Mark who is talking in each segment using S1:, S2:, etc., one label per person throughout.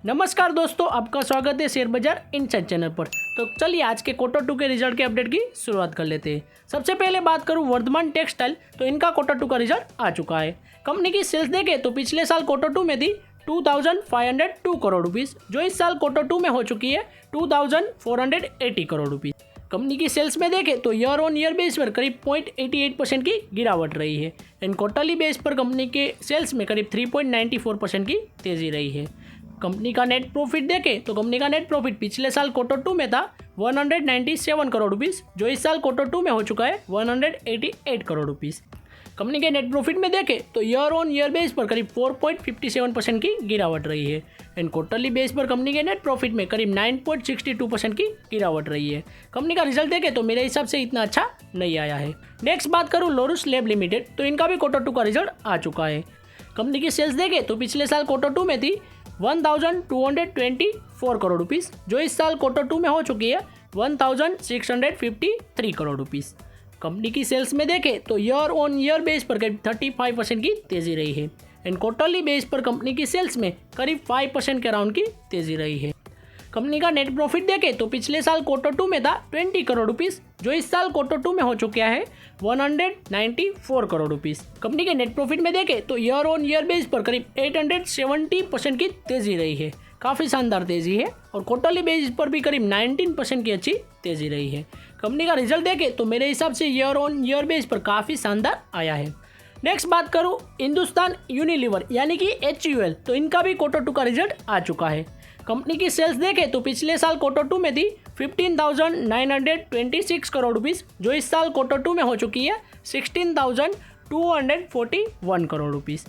S1: नमस्कार दोस्तों, आपका स्वागत है शेयर बाजार इनसाइड चैनल पर। तो चलिए आज के Q2 के रिजल्ट के अपडेट की शुरुआत कर लेते हैं। सबसे पहले बात करूं वर्धमान टेक्सटाइल, तो इनका Q2 का रिजल्ट आ चुका है। कंपनी की सेल्स देखें तो पिछले साल Q2 में थी 2502 करोड़ रुपीस, जो इस साल Q2 में हो चुकी है 2480 करोड़ रुपीस। कंपनी की सेल्स में देखें तो ईयर ऑन ईयर बेस पर करीब 0.88% की गिरावट रही है एंड क्वार्टरली बेस पर कंपनी के सेल्स में करीब 3.94% की तेजी रही है। कंपनी का नेट प्रॉफिट देखें तो कंपनी का नेट प्रॉफिट पिछले साल Q2 में था 197 करोड़ रुपीस, जो इस साल Q2 में हो चुका है 188 करोड़ रुपीस। कंपनी के नेट प्रॉफिट में देखें तो ईयर ऑन ईयर बेस पर करीब 4.57% की गिरावट रही है एंड क्वार्टरली बेस पर कंपनी के नेट प्रॉफिट में करीब 9.62% की गिरावट रही है। कंपनी का रिजल्ट देखें तो मेरे हिसाब से इतना अच्छा नहीं आया है। नेक्स्ट बात करूँ लोरस लैब लिमिटेड, तो इनका भी Q2 का रिजल्ट आ चुका है। कंपनी की सेल्स देखें तो पिछले साल Q2 में थी 1224 करोड़ रुपीस, जो इस साल Q2 में हो चुकी है 1653 करोड़ रुपीस। कंपनी की सेल्स में देखें तो ईयर ऑन ईयर बेस पर करीब 35% की तेजी रही है एंड क्वार्टरली बेस पर कंपनी की सेल्स में करीब 5% के अराउंड की तेजी रही है। कंपनी का नेट प्रॉफिट देखें तो पिछले साल Q2 में था 20 करोड़ रुपीस, जो इस साल Q2 में हो चुका है 194 करोड़ रुपीस। कंपनी के नेट प्रॉफिट में देखें तो ईयर ऑन ईयर बेस पर करीब 870% की तेजी रही है, काफ़ी शानदार तेजी है, और क्वार्टरली बेस पर भी करीब 19% की अच्छी तेजी रही है। कंपनी का रिजल्ट देखें तो मेरे हिसाब से ईयर ऑन ईयर बेस पर काफ़ी शानदार आया है। नेक्स्ट बात करूँ हिंदुस्तान यूनिलीवर यानी कि HUL, तो इनका भी Q2 का रिजल्ट आ चुका है। कंपनी की सेल्स देखें तो पिछले साल Q2 में थी 15,926 करोड़ रुपीस, जो इस साल Q2 में हो चुकी है 16,241 करोड़ रुपीस।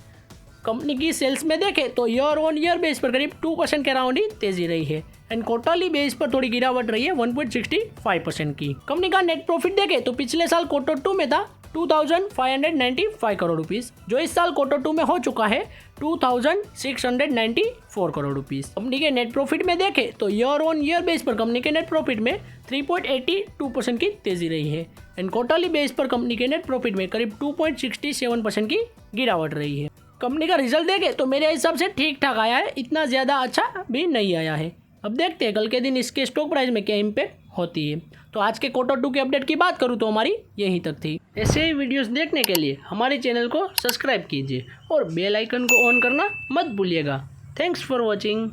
S1: कंपनी की सेल्स में देखें तो ईयर ऑन ईयर बेस पर करीब 2% के अराउंड ही तेजी रही है एंड क्वार्टरली बेस पर थोड़ी गिरावट रही है 1.65% की। कंपनी का नेट प्रॉफिट देखें तो पिछले साल Q2 में था 2,595 करोड़ रुपीस, जो इस साल Q2 में हो चुका है 2,694 करोड़ रुपीस। कंपनी के नेट प्रॉफिट में देखें तो ईयर ऑन ईयर बेस पर कंपनी के नेट प्रॉफिट में 3.82% की तेजी रही है एंड क्वार्टरली बेस पर कंपनी के नेट प्रॉफिट में करीब 2.67% की गिरावट रही है। कंपनी का रिजल्ट देखें तो मेरे हिसाब से ठीक ठाक आया है, इतना ज़्यादा अच्छा भी नहीं आया है। अब देखते हैं कल के दिन इसके स्टॉक प्राइस में क्या इम्पैक्ट होती है। तो आज के Q2 के अपडेट की बात करूँ तो हमारी यहीं तक थी। ऐसे ही वीडियोस देखने के लिए हमारे चैनल को सब्सक्राइब कीजिए और बेल आइकन को ऑन करना मत भूलिएगा। Thanks for watching.